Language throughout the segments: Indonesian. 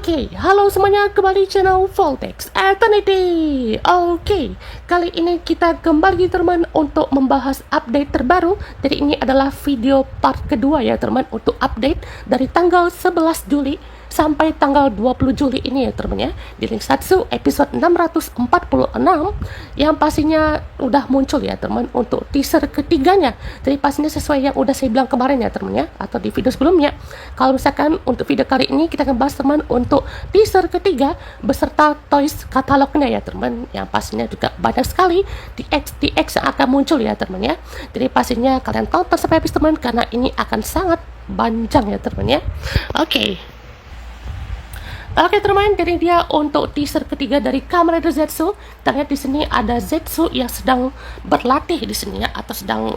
Oke, halo semuanya, kembali channel Voltex Eternity. Oke, kali ini kita kembali teman untuk membahas update terbaru. Jadi ini adalah video part kedua ya teman, untuk update dari tanggal 11 Juli sampai tanggal 20 Juli ini ya teman ya, di Link Satsu episode 646 yang pastinya udah muncul ya teman untuk teaser ketiganya. Jadi pastinya sesuai yang udah saya bilang kemarin ya teman ya, atau di video sebelumnya. Kalau misalkan untuk video kali ini kita akan bahas teman untuk teaser ketiga beserta toys katalognya ya teman, yang pastinya juga banyak sekali DX yang akan muncul ya teman ya. Jadi pastinya kalian tonton sampai habis teman, karena ini akan sangat panjang ya teman ya. Oke teman, jadi dia untuk teaser ketiga dari Kamen Rider Zetsu. Kita lihat di sini ada Zetsu yang sedang berlatih di sini ya, atau sedang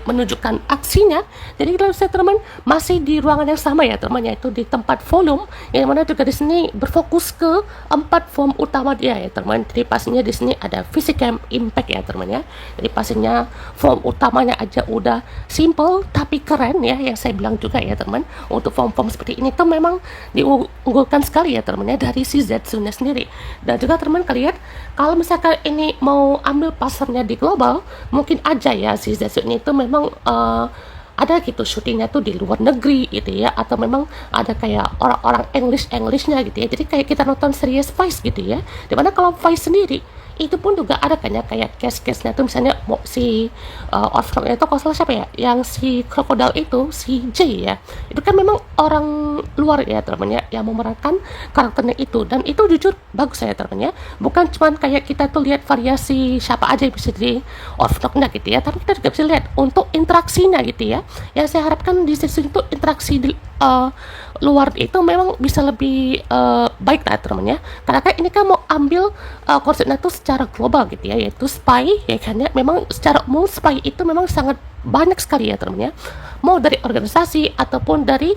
menunjukkan aksinya. Jadi kita lihat teman masih di ruangan yang sama ya teman, yaitu di tempat volume, yang mana juga di sini berfokus ke 4 form utama dia ya teman. Jadi pastinya di sini ada Physicam Impact ya teman ya. Jadi pastinya form utamanya aja udah simple tapi keren ya, yang saya bilang juga ya teman. Untuk form-form seperti ini tuh memang diunggulkan sekali ya teman ya dari si Zetsu-nya sendiri. Dan juga teman kalian kalau misalkan ini mau ambil pasarnya di global, mungkin aja ya si Zetsu ini itu memang ada gitu syutingnya tuh di luar negeri gitu ya, atau memang ada kayak orang-orang Englishnya gitu ya. Jadi kayak kita nonton series Vice gitu ya, dimana kalau Vice sendiri itu pun juga ada kan ya kayak case-nya tuh, misalnya si Oscar itu kalau salah siapa ya, yang si krokodil itu si J ya, itu kan memang orang luar ya teman ya yang memerankan karakternya itu, dan itu jujur bagus ya teman ya. Bukan cuman kayak kita tuh lihat variasi siapa aja yang bisa jadi Oscar-nya gitu ya, tapi kita juga bisa lihat untuk interaksinya gitu ya. Yang saya harapkan di sisi itu interaksi di luar itu memang bisa lebih baik lah teman ya, karena kan ini kan mau ambil konsepnya tuh secara global gitu ya, yaitu spy ya kan ya. Memang secara umum spy itu memang sangat banyak sekali ya teman ya, mau dari organisasi ataupun dari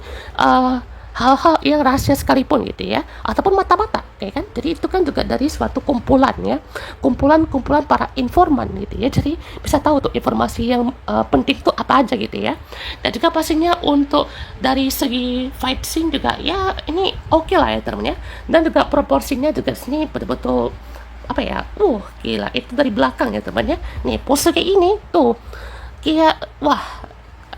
hal-hal yang rahasia sekalipun gitu ya, ataupun mata-mata kayak kan. Jadi itu kan juga dari suatu kumpulan ya, kumpulan para informan gitu ya. Jadi bisa tahu tuh informasi yang penting tuh apa aja gitu ya. Dan juga pastinya untuk dari segi fight scene juga ya ini oke lah ya teman ya. Dan juga proporsinya juga sini betul-betul apa ya, gila itu dari belakang ya teman ya. Nih pose kayak ini tuh kayak wah,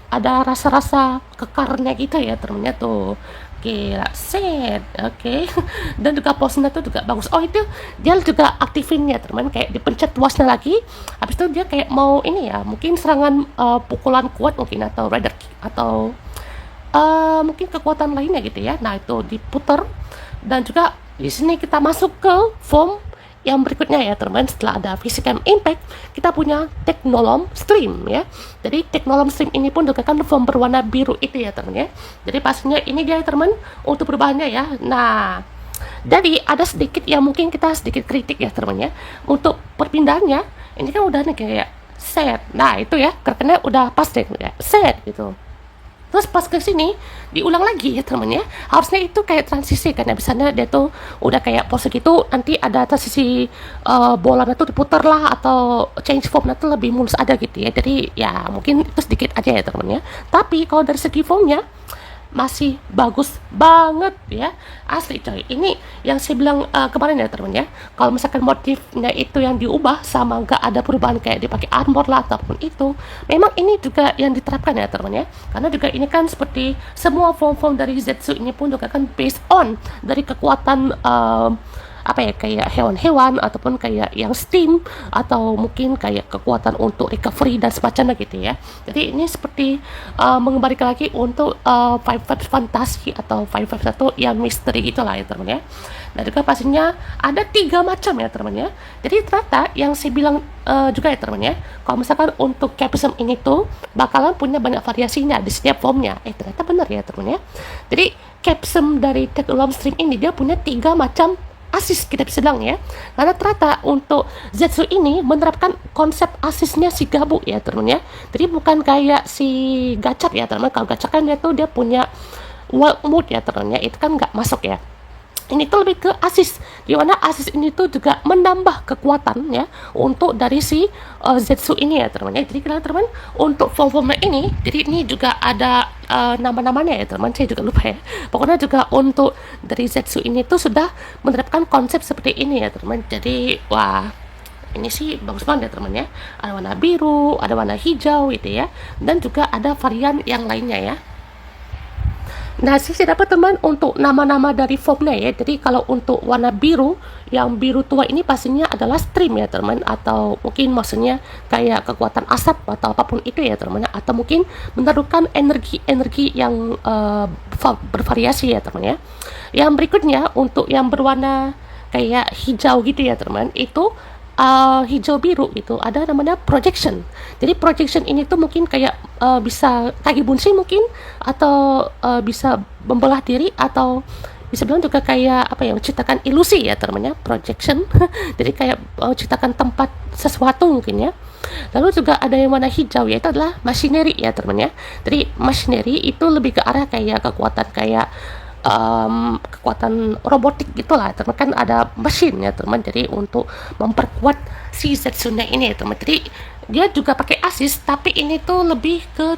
ada rasa-rasa kekarnya gitu ya temennya tuh, gila set. Oke. Dan juga posenya tuh juga bagus. Oh itu dia juga aktifin ya teman, kayak dipencet tuasnya lagi, habis itu dia kayak mau ini ya, mungkin serangan pukulan kuat mungkin, atau rider kick, atau mungkin kekuatan lainnya gitu ya. Nah itu diputer. Dan juga di sini kita masuk ke form yang berikutnya ya teman. Setelah ada Physicam Impact, kita punya Technolom Stream ya. Jadi Technolom Stream ini pun juga kan form berwarna biru itu ya teman ya. Jadi pastinya ini dia teman untuk perubahannya ya. Nah, jadi ada sedikit yang mungkin kita sedikit kritik ya teman ya, untuk perpindahannya. Ini kan udah nih kayak set. Nah itu ya, karena udah pas deh ya, set gitu. Terus pas ke sini diulang lagi ya teman ya. Harusnya itu kayak transisi kan ya, misalnya dia tuh udah kayak pose gitu, nanti ada transisi bolanya tuh diputar lah, atau change formnya tuh lebih mulus ada gitu ya. Jadi ya mungkin itu sedikit aja ya teman ya. Tapi kalau dari segi formnya masih bagus banget ya, asli coy. Ini yang saya bilang kemarin ya teman ya, kalau misalkan motifnya itu yang diubah sama nggak ada perubahan kayak dipakai armor lah ataupun itu, memang ini juga yang diterapkan ya teman ya. Karena juga ini kan seperti semua form-form dari Zetsu ini pun juga kan based on dari kekuatan apa ya, kayak hewan-hewan ataupun kayak yang steam, atau mungkin kayak kekuatan untuk recovery dan semacamnya gitu ya. Jadi ini seperti mengembalikan lagi untuk five fantasi atau five satu yang misteri gitulah ya teman ya. Dan juga pastinya ada 3 macam ya teman ya. Jadi ternyata yang saya bilang juga ya teman ya, kalau misalkan untuk capsule ini tuh bakalan punya banyak variasinya di setiap formnya. Ternyata benar ya teman ya. Jadi capsule dari Technolom Stream ini dia punya 3 macam asis, kita bisa bilang ya. Karena ternyata untuk Zetsu ini menerapkan konsep asisnya si Gabu ya teman ya. Jadi bukan kayak si Gacak ya teman. Kalau Gacak kan dia tuh dia punya world mode ya teman ya, itu kan nggak masuk ya. ini tuh lebih ke assist, di mana assist ini tuh juga menambah kekuatan ya untuk dari si Zetsu ini ya teman ya. Jadi teman untuk form-formnya ini, jadi ini juga ada nama-namanya ya teman, saya juga lupa ya. Pokoknya juga untuk dari Zetsu ini tuh sudah menerapkan konsep seperti ini ya teman. Jadi wah, ini sih bagus banget ya teman ya. Ada warna biru, ada warna hijau gitu ya, dan juga ada varian yang lainnya ya. Nah, saya dapat teman untuk nama-nama dari formnya ya. Jadi kalau untuk warna biru, yang biru tua ini pastinya adalah stream ya teman, atau mungkin maksudnya kayak kekuatan asap atau apapun itu ya teman, atau mungkin menaruhkan energi-energi yang bervariasi ya teman ya. Yang berikutnya untuk yang berwarna kayak hijau gitu ya teman, itu hijau biru itu ada namanya projection. Jadi projection ini tuh mungkin kayak bisa kaki bunsi mungkin, atau bisa membelah diri, atau bisa bilang juga kayak apa ya, menciptakan ilusi ya temannya, projection. Jadi kayak menciptakan tempat sesuatu mungkin ya. Lalu juga ada yang warna hijau, yaitu adalah machinery ya temannya. Jadi machinery itu lebih ke arah kayak kekuatan kayak kekuatan robotik gitulah teman, kan ada mesin ya teman. Jadi untuk memperkuat si Zetsuna ini ya teman, jadi dia juga pakai assist, tapi ini tuh lebih ke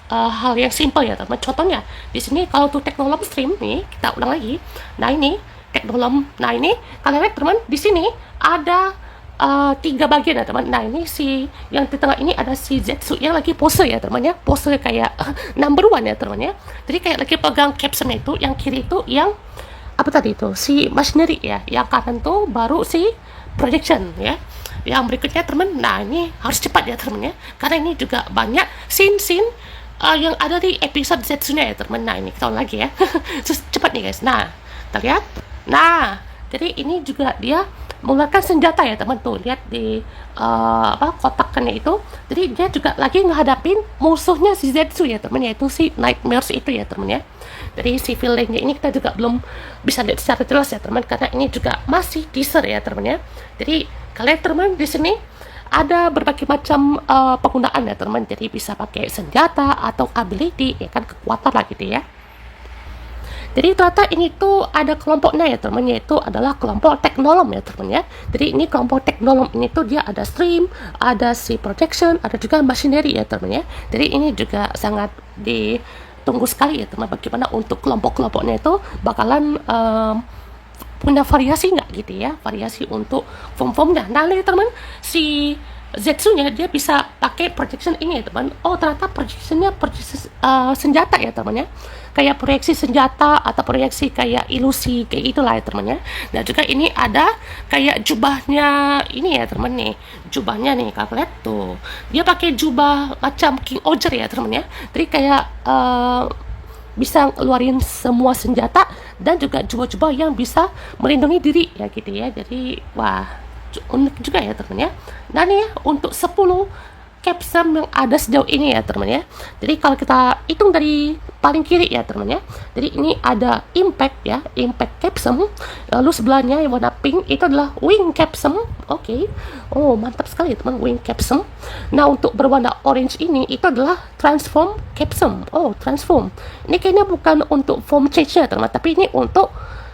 hal yang simple ya teman. Contohnya di sini kalau untuk teknolog stream nih, kita ulang lagi. Nah ini teknolog, nah ini kalian lihat teman, di sini ada 3 bagian ya teman. Nah ini si yang di tengah ini ada si Zetsu yang lagi pose ya teman ya, pose kayak number 1 ya teman ya. Jadi kayak lagi pegang caption itu, yang kiri itu yang apa tadi itu si machinery ya, yang kanan tuh baru si projection ya. Yang berikutnya teman, nah ini harus cepat ya teman ya, karena ini juga banyak scene yang ada di episode Zetsunya ya teman. Nah ini kita ulang lagi ya. Cepat nih guys. Nah kita lihat, nah jadi ini juga dia menggunakan senjata ya teman, tuh lihat di kotakannya itu. Jadi dia juga lagi menghadapin musuhnya si Zetsu ya teman, yaitu si Nightmares itu ya teman ya. Jadi si villainnya ini kita juga belum bisa lihat secara jelas ya teman, karena ini juga masih teaser ya teman ya. Jadi kalian teman di sini ada berbagai macam penggunaan ya teman. Jadi bisa pakai senjata atau ability ya kan, kekuatan lah gitu ya. Jadi ternyata ini tuh ada kelompoknya ya teman, yaitu adalah kelompok teknolog ya teman ya. Jadi ini kelompok teknolog ini tuh dia ada stream, ada si projection, ada juga machinery ya teman ya. Jadi ini juga sangat ditunggu sekali ya teman, bagaimana untuk kelompok-kelompoknya itu bakalan punya variasi nggak gitu ya, variasi untuk form-formnya. Nah lihat teman, si Zetsunya dia bisa pakai projection ini ya teman. Oh ternyata projectionnya senjata ya teman ya, kayak proyeksi senjata atau proyeksi kayak ilusi kayak itulah ya teman ya. Nah juga ini ada kayak jubahnya ini ya teman nih, jubahnya nih kalau lihat tuh dia pakai jubah macam King Oger ya teman ya. Jadi kayak bisa ngeluarin semua senjata dan juga jubah-jubah yang bisa melindungi diri ya gitu ya. Jadi wah unik juga ya teman ya. Nah nih ya, untuk 10 capsum yang ada sejauh ini ya teman ya. Jadi kalau kita hitung dari paling kiri ya teman ya, jadi ini ada impact ya, impact capsum. Lalu sebelahnya yang warna pink itu adalah wing capsum. Oke. Oh mantap sekali ya teman, wing capsum. Nah untuk berwarna orange ini itu adalah transform capsum. Oh transform, ini kayaknya bukan untuk form change nya teman, tapi ini untuk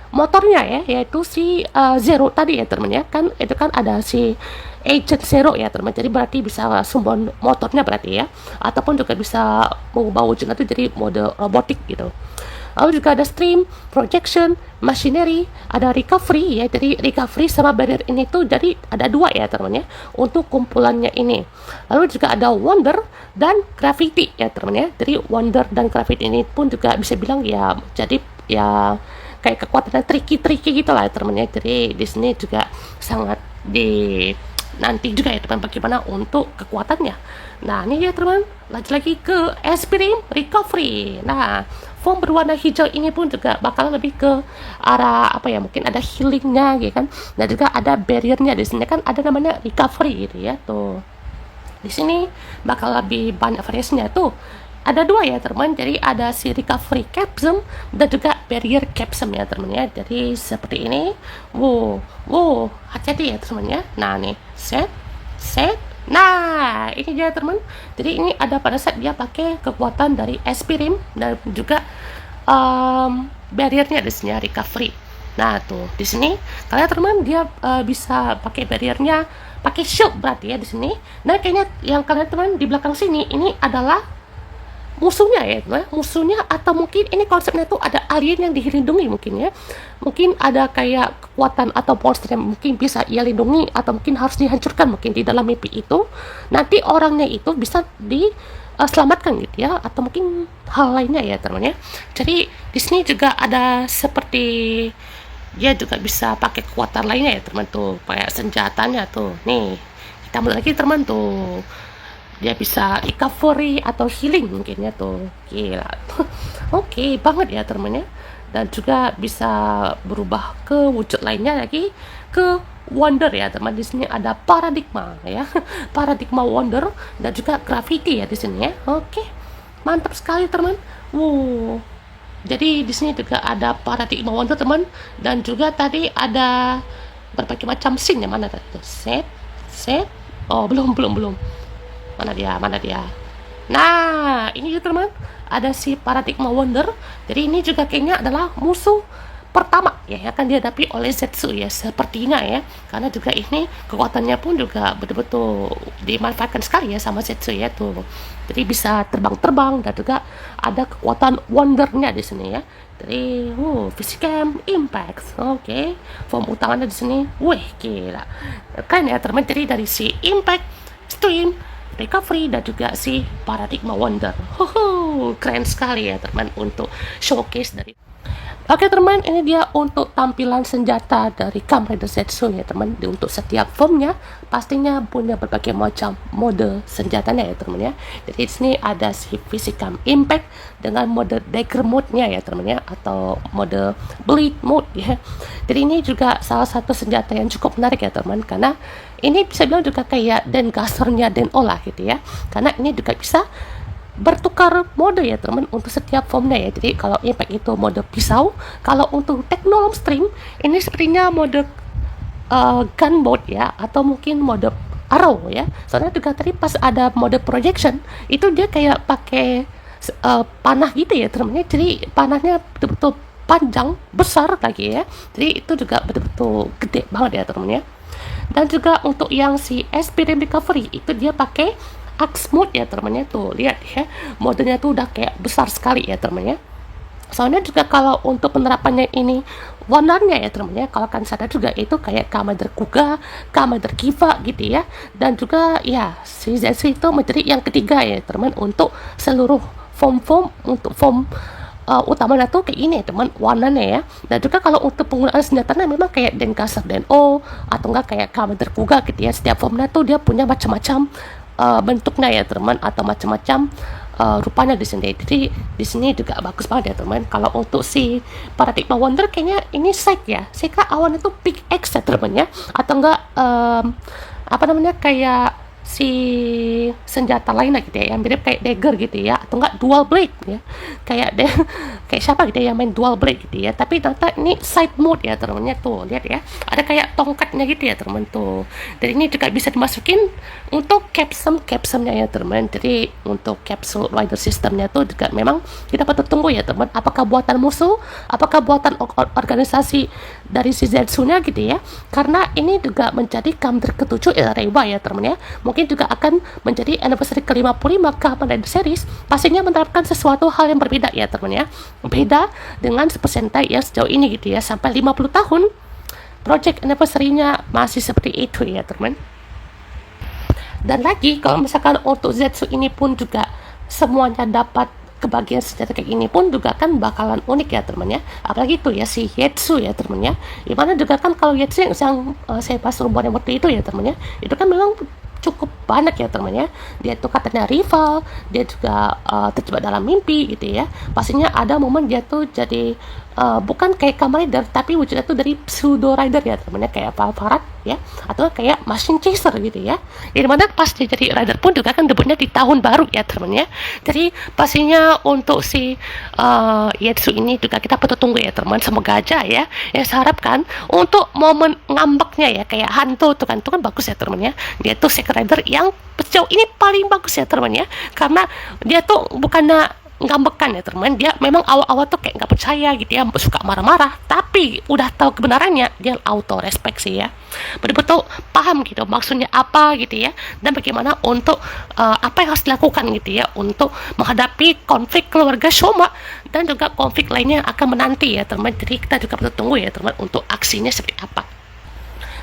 motornya ya, yaitu si Zero tadi ya teman ya. Kan itu kan ada si Agent Zero ya teman, jadi berarti bisa summon motornya berarti ya, ataupun juga bisa mengubah wujudnya itu jadi mode robotik gitu. Lalu juga ada stream, projection, machinery, ada recovery ya. Jadi recovery sama barrier ini tuh jadi ada 2 ya teman ya untuk kumpulannya ini. Lalu juga ada wonder dan gravity ya teman ya. Jadi wonder dan gravity ini pun juga bisa bilang ya, jadi ya kayak kekuatan tricky gitu lah ya teman ya. Jadi di sini juga sangat nanti juga ya teman bagaimana untuk kekuatannya. Nah ini ya teman, lanjut lagi ke Extreme Recovery. Nah form berwarna hijau ini pun juga bakal lebih ke arah apa ya, mungkin ada healingnya gitu kan. Dan juga ada barriernya, di sini kan ada namanya recovery gitu ya tuh. Di sini bakal lebih banyak variasinya tuh. Ada 2 ya teman, jadi ada si recovery capsum dan juga barrier capsum ya teman ya. Jadi seperti ini. Wow, hati-hati ya teman ya. Nah nih, set. Nah ini dia teman. Jadi ini ada pada saat dia pakai kekuatan dari Espirim dan juga barriernya di sini recovery. Nah tuh di sini kalian teman dia bisa pakai barriernya, pakai shield berarti ya di sini. Nah kayaknya yang kalian teman di belakang sini ini adalah musuhnya ya, musuhnya, atau mungkin ini konsepnya tuh ada alien yang dilindungi mungkin ya, mungkin ada kayak kekuatan atau monster yang mungkin bisa ia lindungi atau mungkin harus dihancurkan mungkin di dalam mimpi itu. Nanti orangnya itu bisa diselamatkan gitu ya, atau mungkin hal lainnya ya teman ya. Jadi di sini juga ada seperti dia juga bisa pakai kekuatan lainnya ya teman tuh, kayak senjatanya tuh nih, kita mulai lagi teman tuh, dia bisa recovery atau healing mungkin ya tuh, gila tuh. Oke banget ya temennya. Dan juga bisa berubah ke wujud lainnya lagi, ke wonder ya teman. Di sini ada paradigma ya, paradigma wonder, dan juga gravity ya di sini ya. Oke mantap sekali teman. Jadi di sini juga ada paradigma wonder teman, dan juga tadi ada berbagai macam scene yang mana tuh, set, oh belum, mana dia. Nah ini ya teman, ada si paradigma wonder. Jadi ini juga kayaknya adalah musuh pertama ya yang akan dihadapi oleh Zetsu ya, sepertinya ya, karena juga ini kekuatannya pun juga betul-betul dimanfaatkan sekali ya sama Zetsu ya tuh. Jadi bisa terbang-terbang, dan juga ada kekuatan wondernya di sini ya. Jadi Physicam Impact. Oke. Form utamanya di sini, wih gila kan ya teman. Jadi dari si Impact, Stream, Recovery, dan juga si Paradigma Wonder. Keren sekali ya teman untuk showcase dari. Oke teman, ini dia untuk tampilan senjata dari Kamen Rider Zetsu ya teman. Untuk setiap formnya pastinya punya berbagai macam mode senjatanya ya teman ya. Jadi di sini ada si Physicam Impact dengan mode Dagger mode-nya ya teman ya, atau mode Bleed mode ya. Jadi ini juga salah satu senjata yang cukup menarik ya teman, karena ini bisa bilang juga kayak Dengasornya Den-O gitu ya. Karena ini juga bisa bertukar mode ya teman untuk setiap formnya ya. Jadi kalau Impact itu mode pisau, kalau untuk Technolom Stream ini sepertinya mode gun mode ya, atau mungkin mode arrow ya. Soalnya juga tadi pas ada mode projection itu dia kayak pakai panah gitu ya teman. Jadi panahnya betul-betul panjang, besar lagi ya. Jadi itu juga betul-betul gede banget ya teman ya. Dan juga untuk yang si SPD Recovery itu dia pakai Axe mode ya temannya tuh, lihat ya, modenya tuh udah kayak besar sekali ya temannya. Soalnya juga kalau untuk penerapannya ini warnanya ya temannya, kalau kan sadar juga itu kayak Kamen Rider Kuga, Kamen Rider Kiva gitu ya. Dan juga ya si Zetsu itu menjadi yang ketiga ya teman untuk seluruh form untuk form utamanya tuh kayak ini teman warnanya ya. Dan juga kalau untuk penggunaan senjatanya memang kayak Denkaser Den-O, atau enggak kayak Kamen Rider Kuga gitu ya. Setiap formnya tuh dia punya macam-macam bentuknya ya teman, atau macam-macam rupanya di sini. Jadi di sini juga bagus banget ya teman. Kalau untuk si Paradigma Wonder kayaknya ini side ya, saya kira awalnya tuh Big X ya teman ya, atau enggak apa namanya kayak si senjata lain gitu ya, yang mirip kayak dagger gitu ya, atau enggak dual blade ya, kayak kayak siapa gitu ya yang main dual blade gitu ya. Tapi ternyata ini side mode ya temennya tuh, lihat ya, ada kayak tongkatnya gitu ya temen tuh. Dan ini juga bisa dimasukin untuk capsule-nya ya teman. Jadi untuk capsule rider systemnya tuh juga memang kita patut tunggu ya teman, apakah buatan musuh, apakah buatan organisasi dari si Zetsu-nya gitu ya. Karena ini juga menjadi Kamen Rider ke-7 ya Reiwa ya teman ya. Mungkin juga akan menjadi anniversary ke-55 Kamen Rider series, pastinya menerapkan sesuatu hal yang berbeda ya teman ya. Beda dengan Super Sentai yang sejauh ini gitu ya, sampai 50 tahun project anniversary-nya masih seperti itu ya teman. Dan lagi kalau misalkan untuk Zetsu ini pun juga semuanya dapat kebagian senjata kayak ini pun juga kan bakalan unik ya teman ya. Apalagi itu ya si Yetsu ya teman ya, dimana juga kan kalau Yetsu yang saya pas rumornya waktu itu ya teman ya, itu kan memang cukup banyak ya teman ya. Dia tuh katanya rival, dia juga terjebak dalam mimpi gitu ya. Pastinya ada momen dia tuh jadi bukan kayak Kamen Rider, tapi wujudnya tuh dari pseudo rider ya teman ya, kayak Valvarat ya, atau kayak Machine Chaser gitu ya. Di mana pas dia jadi rider pun juga kan debutnya di tahun baru ya teman ya. Jadi pastinya untuk si Yetsu ini juga kita perlu tunggu ya teman. Semoga aja ya, yang saya harapkan untuk momen ngambeknya ya, kayak hantu tuh kan, itu kan bagus ya teman ya. Dia tuh second rider yang sejauh ini paling bagus ya teman ya, karena dia tuh bukannya ngambekkan ya teman. Dia memang awal-awal tuh kayak nggak percaya gitu ya, suka marah-marah, tapi udah tahu kebenarannya dia auto respect sih ya, betul-betul paham gitu maksudnya apa gitu ya, dan bagaimana untuk apa yang harus dilakukan gitu ya untuk menghadapi konflik keluarga Shoma dan juga konflik lainnya yang akan menanti ya teman. Jadi kita juga perlu tunggu ya teman untuk aksinya seperti apa.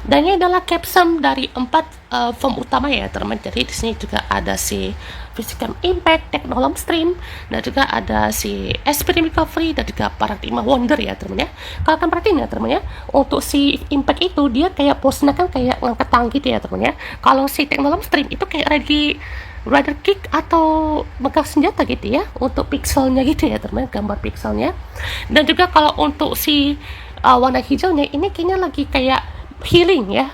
Dan ini adalah capsum dari 4 form utama ya teman. Jadi di sini juga ada si Physical Impact, Technology Stream, dan juga ada si Experience Recovery, dan juga Paradigma Wonder ya teman ya. Kalau kalian perhatiin ya teman ya, untuk si Impact itu dia kayak posnya kan kayak ngangkat tangan gitu ya teman ya. Kalau si Technology Stream itu kayak rider kick atau megang senjata gitu ya, untuk pixelnya gitu ya teman, gambar pixelnya. Dan juga kalau untuk si warna hijaunya ini kayaknya lagi kayak healing ya,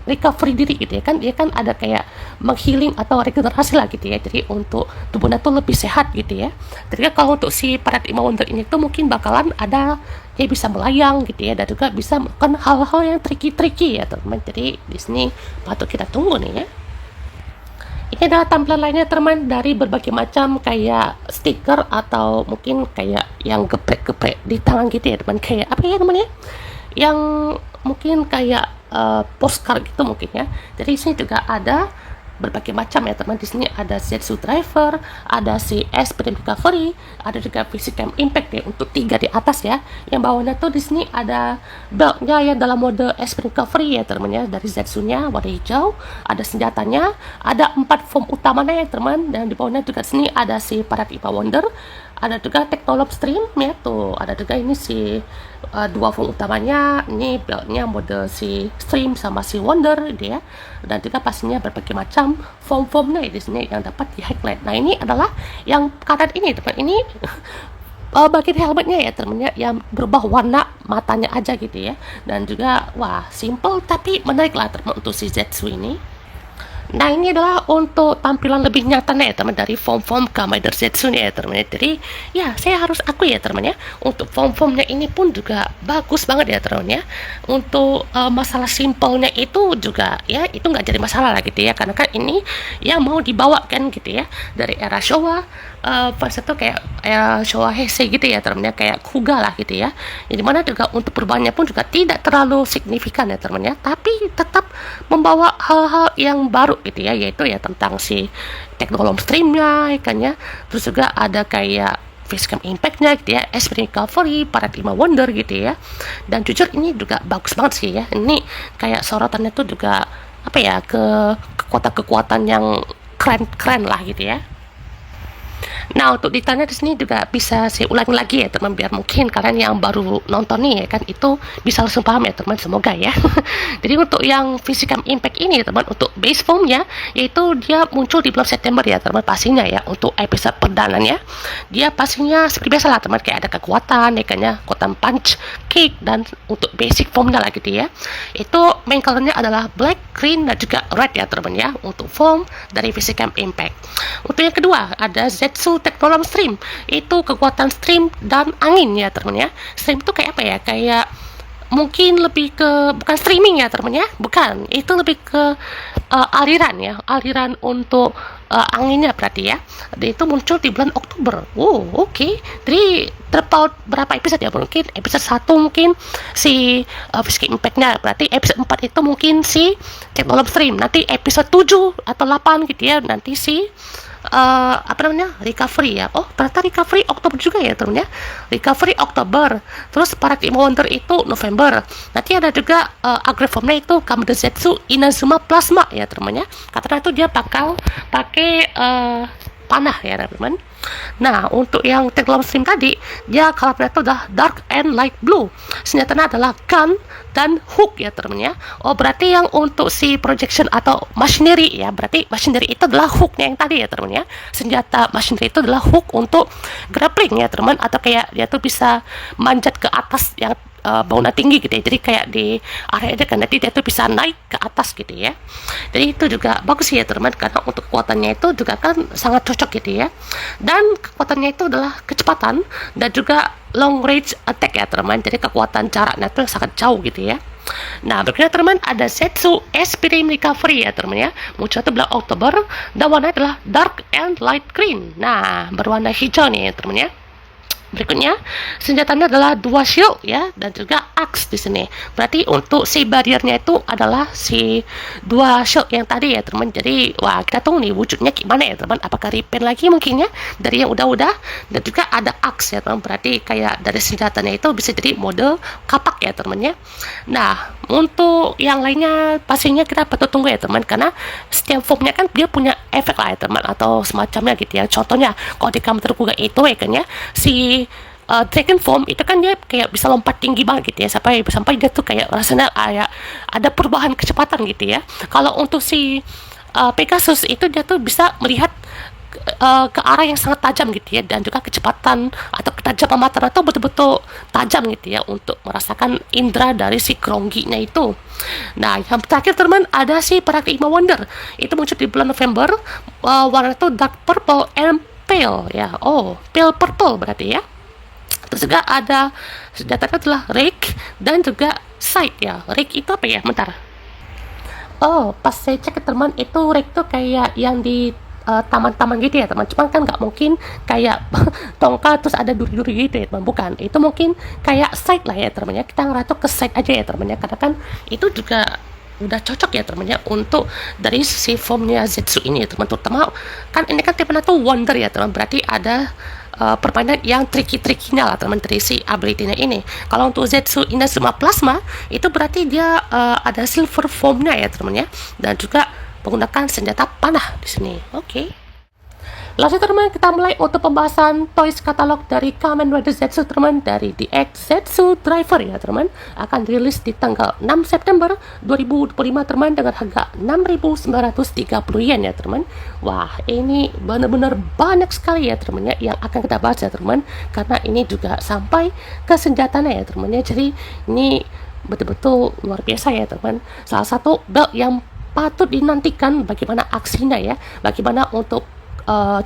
recovery diri gitu ya kan, dia kan ada kayak menghealing atau regenerasi lah gitu ya, jadi untuk tubuhnya tuh lebih sehat gitu ya. Jadi kalau untuk si Paradigma Wonder ini tuh mungkin bakalan ada dia bisa melayang gitu ya, dan juga bisa melakukan hal-hal yang tricky ya teman. Jadi di sini patut kita tunggu nih ya. Ini adalah tampilan lainnya teman, dari berbagai macam kayak stiker atau mungkin kayak yang geprek-geprek di tangan gitu ya teman, kayak apa ya namanya, yang mungkin kayak postcard gitu mungkin ya. Jadi di sini juga ada berbagai macam ya teman. Di sini ada Zetsu Driver, ada si Experience Recovery, ada juga Physical Impact ya untuk 3 di atas ya. Yang bawahnya tuh di sini ada beltnya ya dalam mode Experience Recovery ya teman ya, dari Zetsunya warna hijau, ada senjatanya, ada 4 form utamanya ya teman, dan di bawahnya juga di sini ada si Paradigma Wonder, ada juga Technology Stream ya tuh, ada juga ini si 2 form utamanya, ini beltnya mode si Stream sama si Wonder dia, dan juga pastinya berbagai macam form-formnya di sini yang dapat di highlight. Nah ini adalah yang kanan ini teman, ini bagian helmetnya ya temennya yang berubah warna matanya aja gitu ya, dan juga wah simple tapi menarik lah teman untuk si Zetsu ini. Nah ini adalah untuk tampilan lebih nyatanya ya teman dari form-form Kamen Rider Zetsu ya teman. Jadi ya saya harus akui ya teman ya, untuk form-formnya ini pun juga bagus banget ya teman ya. Untuk masalah simpelnya itu juga ya itu nggak jadi masalah lah gitu ya, karena kan ini yang mau dibawakan gitu ya dari era Showa, pas itu kayak Showa Heisei gitu ya teman ya, kayak Kuga lah gitu ya. Jadi mana juga untuk perubahannya pun juga tidak terlalu signifikan ya teman ya, tapi tetap membawa hal-hal yang baru gitu ya, yaitu ya tentang si teknologi streamnya ya kan ya, terus juga ada kayak Physical Impact-nya gitu ya, Experience Recovery, Paradigma Wonder gitu ya. Dan jujur ini juga bagus banget sih ya, ini kayak sorotannya tuh juga apa ya, ke kekuatan-kekuatan yang keren-keren lah gitu ya. Nah untuk ditanya di sini juga bisa saya ulangi lagi ya teman, biar mungkin kalian yang baru nonton nih ya kan itu bisa langsung paham ya teman, semoga ya. Jadi untuk yang Physical Impact ini ya teman, untuk base formnya yaitu dia muncul di bulan September ya teman pastinya ya. Untuk episode perdananya dia pastinya seperti biasa lah teman, kayak ada kekuatan ya kan ya, kekuatan punch, kick, dan untuk basic formnya lah gitu ya, itu main colornya adalah black, green, dan juga red ya teman ya, untuk form dari Physical Impact. Untuk yang kedua ada Zetsu Technology Stream, itu kekuatan stream dan angin ya teman ya. Stream itu kayak apa ya, kayak mungkin lebih ke, bukan streaming ya teman ya, bukan, itu lebih ke aliran ya, aliran untuk anginnya berarti ya. Dan itu muncul di bulan Oktober. Oke. Jadi terpaut berapa episode ya, mungkin episode 1 mungkin si Physical Impact-nya, berarti episode 4 itu mungkin si Technology Stream, nanti episode 7 atau 8 gitu ya nanti si apa namanya, recovery ya. Oh ternyata recovery Oktober juga ya teman ya, recovery Oktober, terus Paradigma Wonder itu November. Nanti ada juga agrifomnya itu Kamen Rider Zetsu Inazuma Plasma ya teman ya, katanya itu dia bakal pakai panah ya teman. Nah untuk yang teknologi stream tadi, dia colornya itu udah dark and light blue, senjatanya adalah gun dan hook ya teman ya. Oh berarti yang untuk si projection atau machinery ya, berarti machinery itu adalah hooknya yang tadi ya teman ya, senjata machinery itu adalah hook untuk grappling ya teman, atau kayak dia tuh bisa manjat ke atas yang bangunan tinggi gitu ya, jadi kayak di area itu kan nanti dia tuh bisa naik ke atas gitu ya. Jadi itu juga bagus ya teman, karena untuk kekuatannya itu juga kan sangat cocok gitu ya, dan kekuatannya itu adalah kecepatan dan juga long range attack ya teman, jadi kekuatan jaraknya itu sangat jauh gitu ya. Nah, berikutnya teman ada Zetsu Extreme Recovery ya teman ya. Muncul itu bulan Oktober dan warnanya adalah dark and light green. Nah, berwarna hijau nih teman ya. Berikutnya senjatanya adalah dua shield ya dan juga axe di sini. Berarti untuk si barriernya itu adalah si dua shield yang tadi ya teman. Jadi wah kita tunggu nih wujudnya gimana ya teman. Apakah repaint lagi mungkin ya dari yang udah-udah, dan juga ada axe ya teman. Berarti kayak dari senjatanya itu bisa jadi mode kapak ya teman ya. Nah untuk yang lainnya pastinya kita patut tunggu ya teman, karena setiap formnya kan dia punya efek lah ya teman atau semacamnya gitu ya. Contohnya kalau di Kamen Rider itu ya kan ya si Dragon Form itu kan dia kayak bisa lompat tinggi banget gitu ya, sampai dia tuh kayak rasanya kayak ada perubahan kecepatan gitu ya. Kalau untuk si Pegasus itu dia tuh bisa melihat ke arah yang sangat tajam gitu ya, dan juga kecepatan atau ketajaman mata itu betul-betul tajam gitu ya untuk merasakan indera dari si Kronggi-nya itu. Nah yang terakhir teman ada si Paradigma Wonder, itu muncul di bulan November, warna itu dark purple and pale ya. Oh, pale purple berarti ya. Terus juga ada senjata adalah rake dan juga scythe ya. Rake itu apa ya? Bentar. Oh, pas saya cek teman itu rake tuh kayak yang di taman-taman gitu ya teman. Cuman kan nggak mungkin kayak tongkat terus ada duri-duri gitu ya teman. Bukan. Itu mungkin kayak scythe lah ya teman ya. Kita ngeratuk ke scythe aja ya teman ya. Karena kan itu juga udah cocok ya teman ya untuk dari si formnya Zetsu ini ya teman. Terutama kan ini kan tipenya tuh Wonder ya teman. Berarti ada permainan yang tricky-trickynya lah teman dari si ability-nya ini. Kalau untuk Zetsu Inazuma Plasma itu berarti dia ada silver formnya ya teman ya, dan juga menggunakan senjata panah di sini. Oke. Langsung teman kita mulai untuk pembahasan toys katalog dari Kamen Rider Zetsu teman, dari DX Zetsu Driver ya teman, akan dirilis di tanggal 6 September 2025 teman dengan harga 6.930 yen ya teman. Wah ini benar-benar banyak sekali ya teman ya yang akan kita bahas ya teman, karena ini juga sampai ke senjatanya ya teman ya. Jadi ini betul-betul luar biasa ya teman. Salah satu belt yang patut dinantikan, bagaimana aksinya ya, bagaimana untuk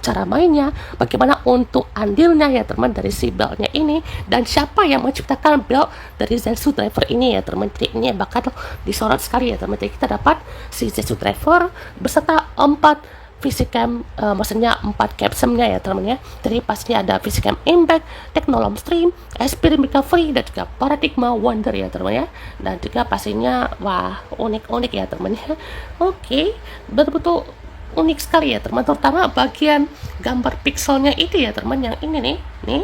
cara mainnya, bagaimana untuk andilnya ya teman dari si beltnya ini, dan siapa yang menciptakan belt dari Zetsu Driver ini ya teman. Jadi ini bakal disorot sekali ya teman. Jadi kita dapat si Zetsu Driver beserta 4 Physicam, maksudnya 4 capsumnya ya teman ya. Jadi pastinya ada Physicam Impact, Technolom Stream, Extreme Recovery, dan juga Paradigma Wonder ya teman ya. Dan juga pastinya wah unik-unik ya teman ya. Oke, betul-betul unik sekali ya teman, terutama bagian gambar pixelnya itu ya teman, yang ini nih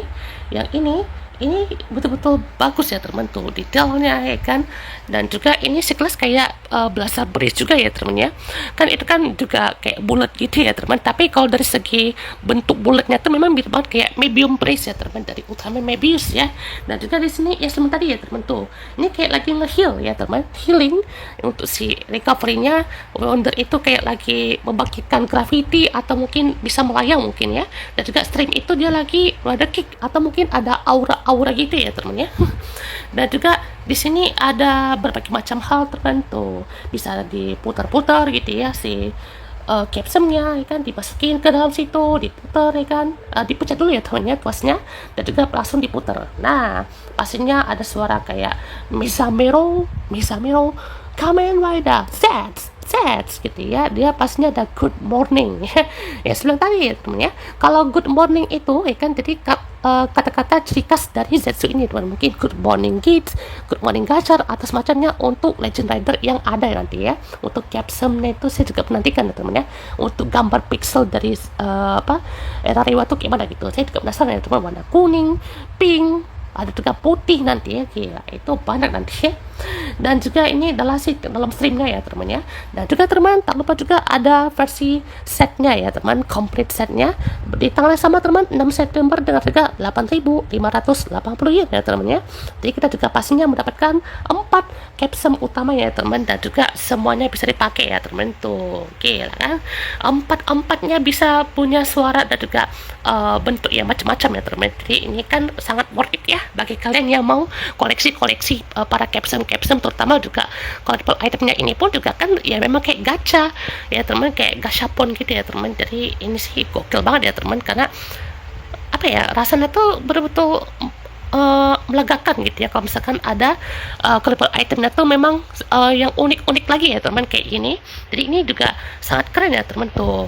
yang ini betul-betul bagus ya teman tuh detailnya ya kan. Dan juga ini sekelas kayak Blaster Brace juga ya teman ya. Kan itu kan juga kayak bulat gitu ya teman, tapi kalau dari segi bentuk bulatnya tuh memang mirip banget kayak Mebius Brace ya teman, dari Ultraman Mebius ya. Dan juga di sini ya sementara ya teman tuh ini kayak lagi nge-heal ya teman, healing untuk si recovery-nya. Wonder itu kayak lagi membangkitkan gravity atau mungkin bisa melayang mungkin ya. Dan juga Stream itu dia lagi ada kick atau mungkin ada aura gitu ya teman ya. Dan juga di sini ada berbagai macam hal tertentu, bisa diputar-putar gitu ya si capsumnya ya kan, dimasukin ke dalam situ, diputar ya kan, dipencet dulu ya teman ya tuasnya, dan juga langsung diputar. Nah pastinya ada suara kayak Mizamero Kamen Rider Sets gitu ya, dia pastinya ada good morning ya sebelum tadi ya teman ya. Kalau good morning itu ya kan, jadi kata-kata ciri khas dari Zetsu ini teman, mungkin good morning kids, good morning gachar atau semacamnya untuk Legend Rider yang ada nanti ya. Untuk capsumnya itu saya juga menantikan ya teman ya, untuk gambar pixel dari era Rewa tuh gimana gitu, saya juga penasaran ya teman, warna kuning, pink, ada juga putih nanti ya, gila itu banyak nanti ya. Dan juga ini adalah dalam streamnya ya teman ya. Dan juga teman tak lupa juga ada versi setnya ya teman, complete setnya di tanggal sama teman 6 September dengan harga 8.580 yen ya teman ya. Jadi kita juga pastinya mendapatkan 4 capsum utama ya teman, dan juga semuanya bisa dipakai ya teman tuh. Oke lah kan, empatnya bisa punya suara dan juga bentuk ya macam-macam ya teman. Jadi ini kan sangat worth it ya bagi kalian yang mau koleksi para capsum, terutama juga collectible itemnya ini pun juga kan ya memang kayak gacha ya teman, kayak gashapon gitu ya teman. Jadi ini sih gokil banget ya teman, karena apa ya, rasanya tuh betul-betul melegakan gitu ya kalau misalkan ada collectible itemnya tuh memang yang unik-unik lagi ya teman kayak gini. Jadi ini juga sangat keren ya teman tuh.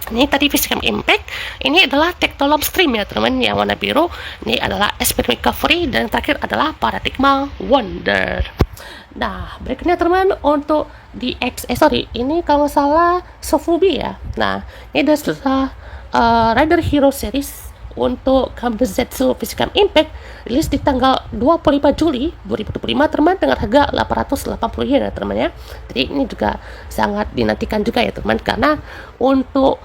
Ini tadi Facecam Impact, ini adalah Tectolom Stream ya teman yang warna biru. Ini adalah Experience Recovery dan terakhir adalah Paradigma Wonder. Nah, berikutnya teman untuk ini kalau nggak salah Sofubi ya. Nah, ini adalah Rider Hero Series untuk Kamen Zetsu Facecam Impact rilis di tanggal 25 Juli 2025 teman dengan harga 880 yen ya teman ya. Jadi ini juga sangat dinantikan juga ya teman karena untuk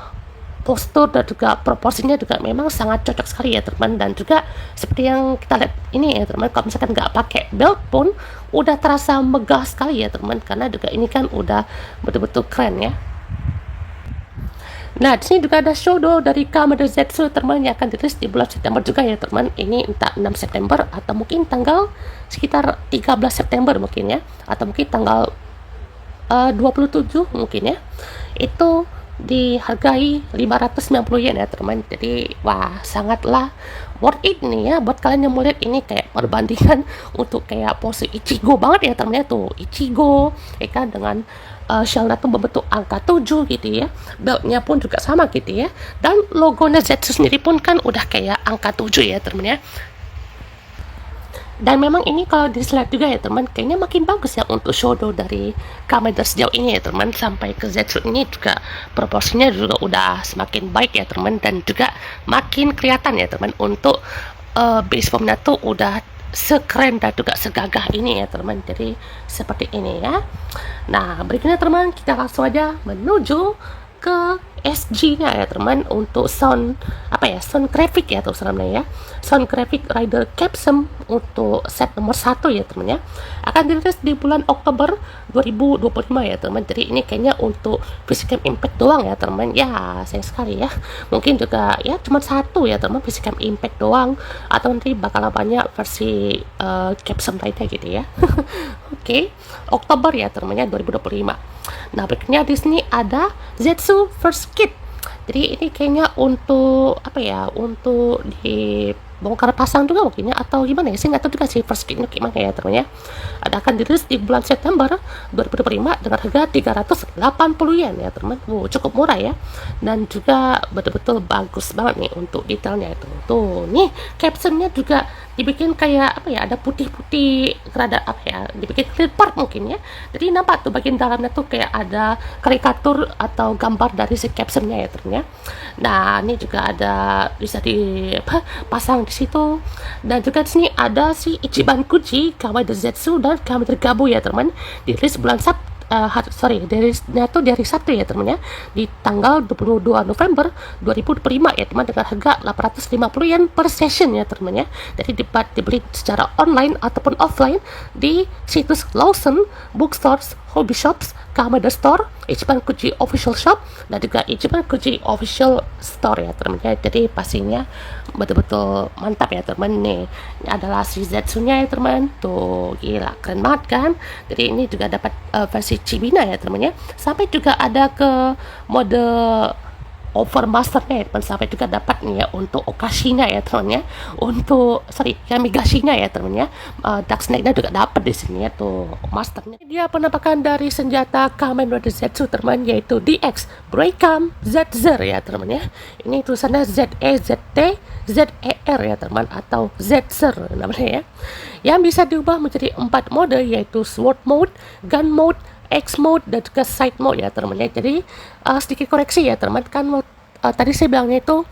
postur dan juga proporsinya juga memang sangat cocok sekali ya teman, dan juga seperti yang kita lihat ini ya teman, kalau misalkan nggak pakai belt pun udah terasa megah sekali ya teman, karena juga ini kan udah betul-betul keren ya. Nah, di sini juga ada showdo dari Kamen Zetsu teman yang akan dirilis di bulan September juga ya teman. Ini entah 6 September atau mungkin tanggal sekitar 13 September mungkin ya, atau mungkin tanggal 27 mungkin ya. Itu dihargai 590 yen ya teman. Jadi wah sangatlah worth it nih ya buat kalian yang mau lihat ini, kayak perbandingan untuk kayak pose Ichigo banget ya teman ya, tuh Ichigo ya kan dengan shellnya tuh berbentuk angka 7 gitu ya, beltnya pun juga sama gitu ya, dan logonya Zetsu sendiri pun kan udah kayak angka 7 ya teman ya. Dan memang ini kalau dilihat juga ya teman, kayaknya makin bagus ya untuk showdo dari Kamen sejauh ini ya teman, sampai ke Zetsu ini juga proporsinya juga udah semakin baik ya teman, dan juga makin kelihatan ya teman untuk base formnya tuh udah sekeren dan juga segagah ini ya teman. Jadi seperti ini ya. Nah, berikutnya teman, kita langsung aja menuju ke SG-nya ya teman, untuk sound graphic ya namanya ya, sound graphic Rider Capsum untuk set nomor 1 ya teman ya, akan dirilis di bulan Oktober 2025 ya teman. Jadi ini kayaknya untuk Facecam Impact doang ya teman ya, sayang sekali ya, mungkin juga ya cuma satu ya teman, Facecam Impact doang, atau nanti bakal banyak versi Capsum lainnya gitu ya. Oke, Oktober ya teman ya 2025. Nah, berikutnya di sini ada Zetsu First Kit. Jadi ini kayaknya untuk untuk dibongkar pasang juga mungkin ya, atau gimana ya, saya nggak tahu juga sih First Kitnya gimana ya teman ya. Ada akan dirilis di bulan September 2025 dengan harga 380 yen ya teman. Cukup murah ya, dan juga betul-betul bagus banget nih untuk detailnya itu. Tuh nih captionnya juga dibikin kayak ada putih-putih, rada dibikin clear part mungkin ya. Jadi nampak tuh bagian dalamnya tuh kayak ada karikatur atau gambar dari si captionnya ya teman ya. Nah, ini juga ada bisa dipasang di situ, dan juga di sini ada si Ichiban Kuji, Kamen Zetsu dan Kamen Gabu ya teman, dirilis bulan dari Sabtu ya teman ya, di tanggal 22 November 2025 ya teman, dengan harga 850 yen per session ya teman ya. Jadi dapat dibeli secara online ataupun offline di situs Lawson, bookstores, hobby shops, Kamada Store, Ichiban Kuji Official Shop, dan juga Ichiban Kuji Official Store ya teman ya. Jadi pastinya betul-betul mantap ya teman nih. Ini adalah si Zetsunya ya teman, tuh gila keren banget kan. Jadi ini juga dapat versi Chibina ya teman ya, sampai juga ada ke mode Overmasternya ya teman, sampai juga dapat nih ya untuk Okashinya ya teman ya, untuk Kamigashinya ya teman ya, Dark Snake-nya juga dapat di sini ya tuh masternya. Dia penampakan dari senjata Kamen Rider Zetsu teman, yaitu DX Breakam ZZer ya teman ya. Ini tulisannya ZEZT ZER ya teman, atau ZZer namanya ya, yang bisa diubah menjadi 4 mode, yaitu Sword Mode, Gun Mode, X mode, dan juga side mode ya teman ya. Jadi sedikit koreksi ya teman, kan tadi saya bilangnya itu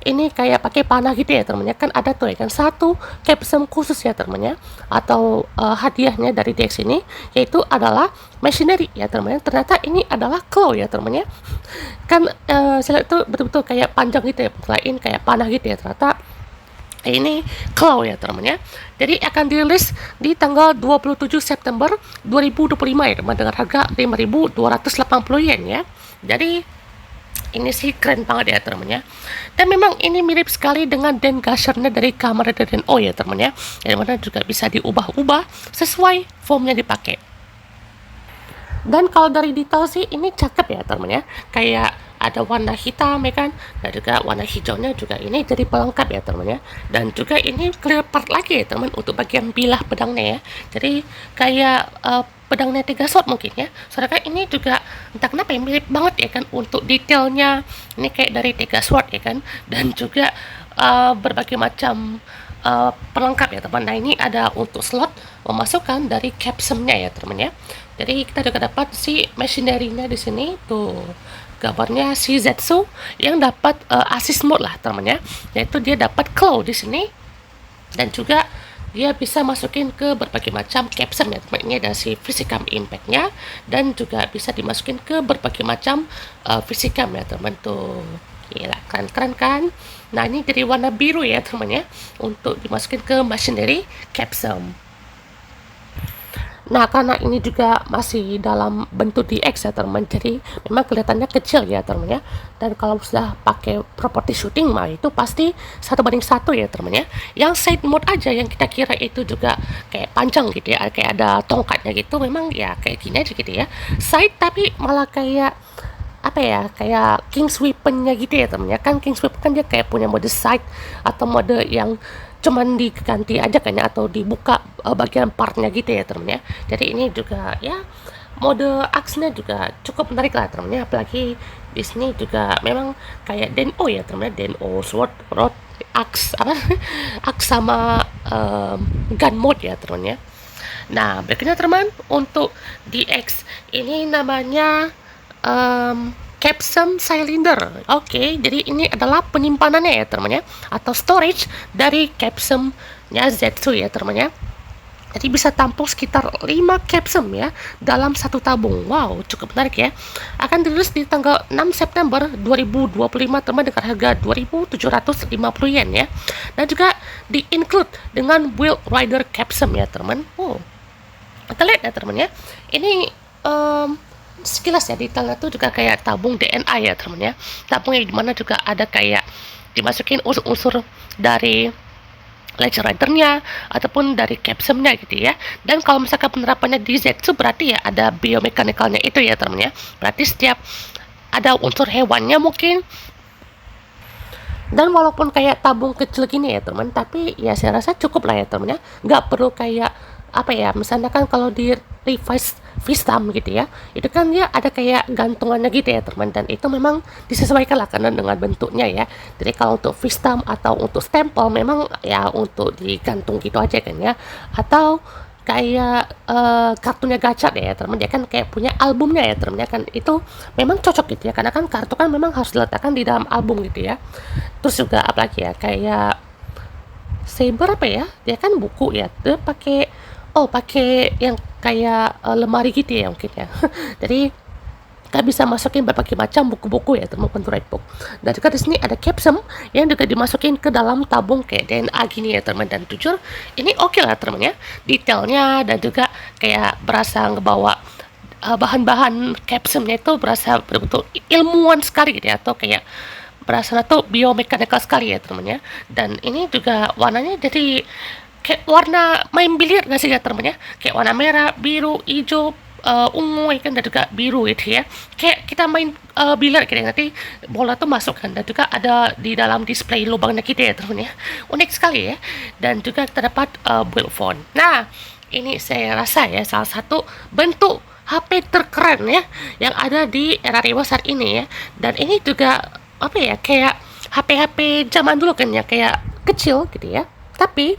ini kayak pakai panah gitu ya teman ya, kan ada tuh ya kan satu capsule khusus ya teman ya, atau hadiahnya dari DX ini, yaitu adalah machinery ya teman ya. Ternyata ini adalah claw ya teman ya, kan saya lihat itu betul-betul kayak panjang gitu ya, selain kayak panah gitu ya, ternyata ini claw ya teman ya. Jadi akan dirilis di tanggal 27 September 2025 ya teman, dengan harga 5.280 yen ya. Jadi ini sih keren banget ya teman ya. Dan memang ini mirip sekali dengan Dengasher-nya dari Kamen Rider Den-O ya teman ya, yang mana juga bisa diubah-ubah sesuai formnya dipakai. Dan kalau dari detail sih ini cakep ya teman ya, kayak ada warna hitam ya kan, dan juga warna hijaunya juga ini jadi pelengkap ya teman ya. Dan juga ini clear part lagi ya teman untuk bagian bilah pedangnya ya. Jadi kayak pedangnya 3 shot mungkin ya. Soalnya kan ini juga entah kenapa yang mirip banget ya kan untuk detailnya. Ini kayak dari 3 sword ya kan, dan juga berbagai macam pelengkap ya teman. Nah ini ada untuk slot memasukkan dari capsumnya ya teman ya. Jadi kita juga dapat si machinery-nya di sini tuh, gambarnya si Zetsu yang dapat assist mode lah teman ya, yaitu dia dapat claw di sini, dan juga dia bisa masukin ke berbagai macam capsum ya teman. Ini ada si Physicam impact-nya, dan juga bisa dimasukin ke berbagai macam Physicam ya teman tuh. Gila, keren-keren kan. Nah ini jadi warna biru ya teman ya, untuk dimasukin ke machinery capsum. Nah, karena ini juga masih dalam bentuk DX ya teman, jadi memang kelihatannya kecil ya teman ya. Dan kalau sudah pakai property shooting mah itu pasti 1:1 ya teman ya. Yang side mode aja yang kita kira itu juga kayak panjang gitu ya, kayak ada tongkatnya gitu, memang ya kayak gini aja gitu ya. Side tapi malah kayak apa ya, kayak King's Weapon-nya gitu ya teman ya. Kan King's Weapon kan dia kayak punya mode side atau mode yang cuman diganti aja kayaknya, atau dibuka bagian partnya gitu ya temen ya. Jadi ini juga ya mode axe-nya juga cukup menarik lah temen ya, apalagi di sini juga memang kayak Den-O ya temen ya, Den-O sword rod axe apa axe sama gun mode ya temen ya. Nah berikutnya teman untuk DX ini namanya Capsum Cylinder. Oke, jadi ini adalah penyimpanannya ya teman ya, atau storage dari capsumnya Zetsu ya teman ya. Jadi bisa tampung sekitar 5 capsum ya dalam satu tabung. Wow, cukup menarik ya. Akan dirilis di tanggal 6 September 2025 teman, dengan harga 2.750 yen ya. Dan juga di-include dengan Wild Rider capsum ya teman. Oh, kita lihat ya teman ya. Ini sekilas ya detailnya tuh juga kayak tabung DNA ya teman ya. Tabung yang dimana juga ada kayak dimasukin unsur-unsur dari Ledger Rider-nya ataupun dari capsumnya gitu ya. Dan kalau misalkan penerapannya di Zetsu berarti ya ada biomekanikalnya itu ya teman ya. Berarti setiap ada unsur hewannya mungkin. Dan walaupun kayak tabung kecil gini ya teman, tapi ya saya rasa cukup lah ya teman ya. Nggak perlu kayak apa ya, misalnya kan kalau di Revised Vistam gitu ya, itu kan dia ada kayak gantungannya gitu ya teman, dan itu memang disesuaikan lah karena dengan bentuknya ya. Jadi kalau untuk Vistam atau untuk stempel memang ya untuk digantung gitu aja kan ya, atau kayak kartunya gacha deh ya teman, dia kan kayak punya albumnya ya teman ya kan, itu memang cocok gitu ya, karena kan kartu kan memang harus diletakkan di dalam album gitu ya. Terus juga apalagi ya, kayak Saber apa ya, dia kan buku ya, dia pakai yang kayak lemari gitu ya mungkin ya. Jadi kita bisa masukin berbagai macam buku-buku ya teman, Red Book. Dan juga di sini ada capsum yang juga dimasukin ke dalam tabung kayak DNA gini ya teman, dan jujur ini oke lah teman ya, detailnya dan juga kayak berasa ngebawa bahan-bahan capsumnya itu berasa betul-betul ilmuwan sekali gitu ya, atau kayak berasa tuh biomekanikal sekali ya teman ya. Dan ini juga warnanya jadi kayak warna main biliar nggak sih ya teman ya, kayak warna merah, biru, hijau, ungu ya kan, dan juga biru gitu ya, kayak kita main biliar gitu ya, nanti bola tuh masuk kan, dan juga ada di dalam display lubangnya gitu ya teman ya, unik sekali ya. Dan juga kita dapat build phone. Nah ini saya rasa ya salah satu bentuk HP terkeren ya yang ada di era Rewa saat ini ya. Dan ini juga apa ya, kayak HP-HP zaman dulu kan ya, kayak kecil gitu ya, tapi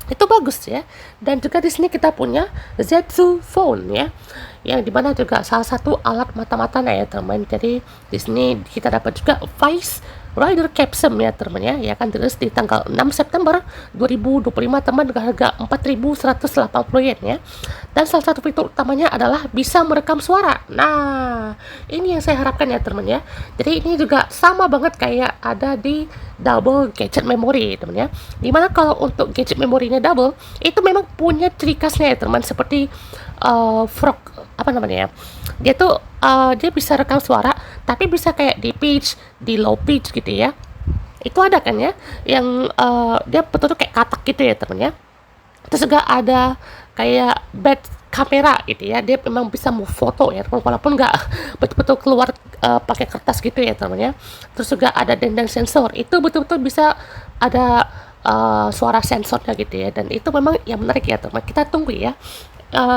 itu bagus ya. Dan juga di sini kita punya Zetsu Phone ya, yang dimana juga salah satu alat mata-matanya ya teman. Jadi di sini kita dapat juga Vice Rider Capsum ya teman ya, yang akan dirilis di tanggal 6 September 2025 teman, dengan harga 4.180 yen ya. Dan salah satu fitur utamanya adalah bisa merekam suara. Nah ini yang saya harapkan ya teman ya. Jadi ini juga sama banget kayak ada di double gadget memory teman ya, dimana kalau untuk gadget memorinya double itu memang punya ciri khasnya ya teman, seperti frog apa namanya ya, dia tuh dia bisa rekam suara tapi bisa kayak di pitch, di low pitch gitu ya. Itu ada kan ya yang dia betul-betul kayak katak gitu ya teman ya. Terus juga ada kayak bad kamera gitu ya, dia memang bisa mau foto ya teman, walaupun nggak betul-betul keluar pakai kertas gitu ya teman ya. Terus juga ada dendeng sensor, itu betul-betul bisa ada suara sensornya gitu ya, dan itu memang yang menarik ya teman. Kita tunggu ya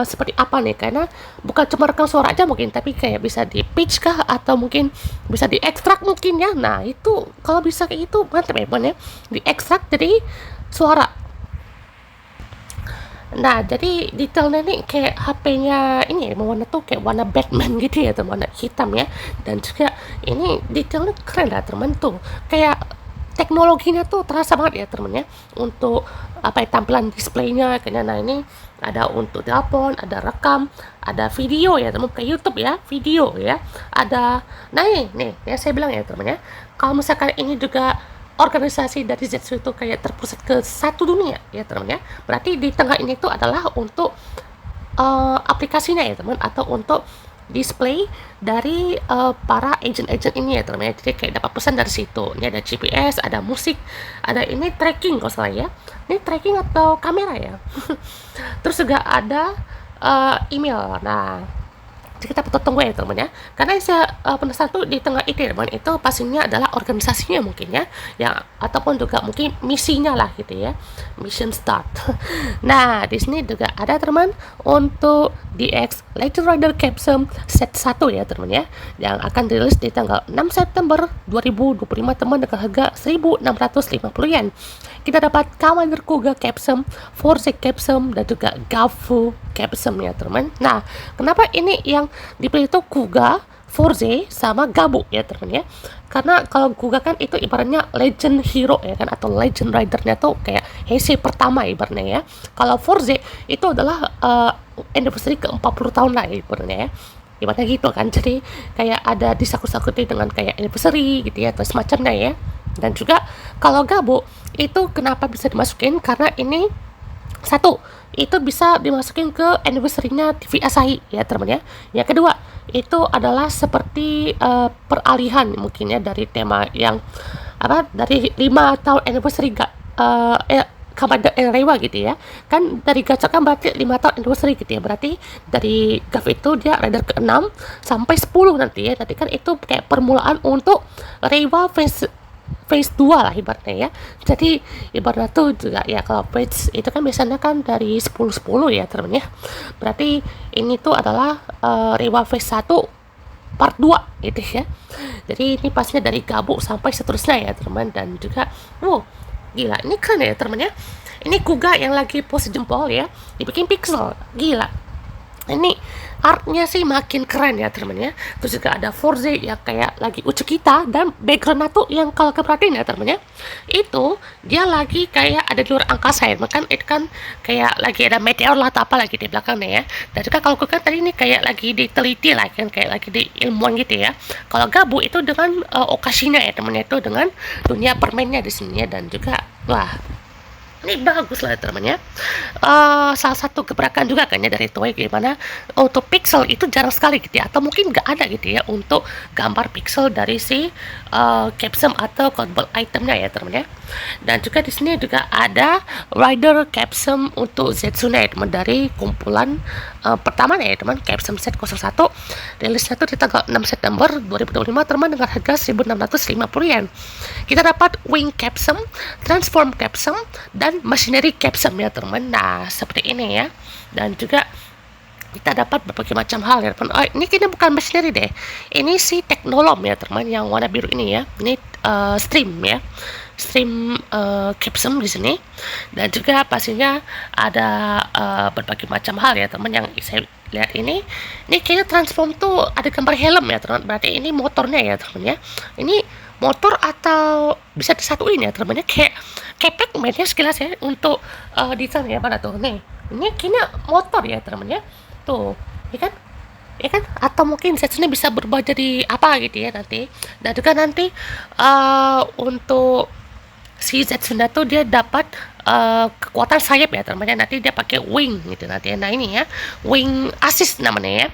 seperti apa nih, karena bukan cuma rekam suara aja mungkin, tapi kayak bisa di pitch kah, atau mungkin bisa diekstrak mungkin ya. Nah itu kalau bisa kayak gitu mantap ya teman ya, diekstrak dari suara. Nah, jadi detailnya nih kayak HP-nya ini ya, warna tuh kayak warna Batman gitu ya teman, warna hitam ya. Dan juga ini detailnya keren lah teman tuh. Kayak teknologinya tuh terasa banget ya teman ya. Untuk apa ya, tampilan displaynya kayaknya. Nah ini ada untuk telepon, ada rekam, ada video ya teman, kayak YouTube ya, video ya. Ada, nah nih yang saya bilang ya teman ya. Kalau misalkan ini juga organisasi dari Zetsu itu kayak terpusat ke satu dunia ya teman ya, berarti di tengah ini tuh adalah untuk aplikasinya ya teman, atau untuk display dari para agent-agent ini ya teman ya. Jadi kayak dapat pesan dari situ. Ini ada GPS, ada musik, ada ini tracking kalau salah ya, ini tracking atau kamera ya. Terus juga ada email. Nah kita patut tunggu ya teman ya, karena saya penasaran tuh di tengah itu teman, itu pastinya adalah organisasinya mungkin ya, yang ataupun juga mungkin misinya lah gitu ya, mission start. Nah di sini juga ada teman untuk DX Legend Rider Capsule set 1 ya teman ya, yang akan dirilis di tanggal 6 September 2025 teman, dengan harga 1.650 yen. Kita dapat Commander Kuga Capsule, Force Capsule, dan juga Gafu Capsule ya teman. Nah kenapa ini yang dipilih itu Kuga, Forze, sama Gabu ya teman ya, karena kalau Kuga kan itu ibaratnya legend hero ya kan, atau legend ridernya tuh kayak Heisei pertama ibaratnya ya. Kalau Forze itu adalah anniversary ke 40 tahun lah ibaratnya ya, ibaratnya gitu kan. Jadi kayak ada disakut-sakuti dengan kayak anniversary gitu ya, atau semacamnya ya. Dan juga kalau Gabu itu kenapa bisa dimasukin, karena ini satu, itu bisa dimasukin ke anniversary-nya TV Asahi ya teman ya. Yang kedua, itu adalah seperti peralihan mungkin ya, dari tema yang apa, dari 5 tahun anniversary Kamada Rewa gitu ya. Kan dari gacha kan berarti 5 tahun anniversary gitu ya. Berarti dari GAF itu dia rider ke-6 sampai 10 nanti ya. Nanti kan itu kayak permulaan untuk Rewa phase 2 lah ibaratnya ya. Jadi ibaratnya tuh juga ya, kalau phase itu kan biasanya kan dari 10-10 ya teman ya. Berarti ini tuh adalah Rewa phase 1 part 2 gitu ya. Jadi ini pastinya dari Gabu sampai seterusnya ya teman. Dan juga wow, gila ini keren ya teman ya. Ini Kuga yang lagi pose jempol ya, dibikin pixel, gila. Ini artnya sih makin keren ya teman ya. Terus juga ada Forze yang kayak lagi ucuk kita, dan background tuh yang kalau keperhatiin ya teman ya, itu dia lagi kayak ada di luar angkasa ya, makan itu kan kayak lagi ada meteor lah atau apa lagi di belakangnya ya. Dan juga kalau kan tadi ini kayak lagi diteliti lah kan, kayak lagi di ilmuwan gitu ya. Kalau Gabu itu dengan okasinya ya teman-teman, itu dengan dunia permainnya di sini ya. Dan juga wah, ini bagus lah teman-teman ya. Salah satu gebrakan juga kan ya dari Toei, gimana untuk pixel itu jarang sekali gitu ya, atau mungkin nggak ada gitu ya untuk gambar pixel dari si capsule atau collectible itemnya ya teman-teman ya. Dan juga di sini juga ada rider capsule untuk Zetsuna ya teman, dari kumpulan pertama ya teman, capsule set 01, rilisnya tuh di tanggal 6 September 2025 teman, dengan harga 1.650 yen. Kita dapat wing capsule, transform capsule, dan machinery capsule ya teman. Nah seperti ini ya. Dan juga kita dapat berbagai macam hal ya teman. Oh, ini kayaknya bukan machinery deh, ini si teknolom ya teman, yang warna biru ini ya. Ini stream ya, stream capsule di sini. Dan juga pastinya ada berbagai macam hal ya teman, yang saya lihat ini kayaknya transform tuh ada gambar helm ya teman, berarti ini motornya ya teman ya. Ini motor atau bisa disatuin ya teman-teman, kayak Pac-Man ya sekilas ya untuk desain ya. Mana tuh nih, ini kayaknya motor ya teman-teman ya, tuh ya kan, atau mungkin setnya bisa berubah jadi apa gitu ya nanti. Dan juga nanti untuk si Zetsuna tuh dia dapat kekuatan sayap ya teman-teman, nanti dia pakai wing gitu nanti ya. Nah ini ya, wing assist namanya ya.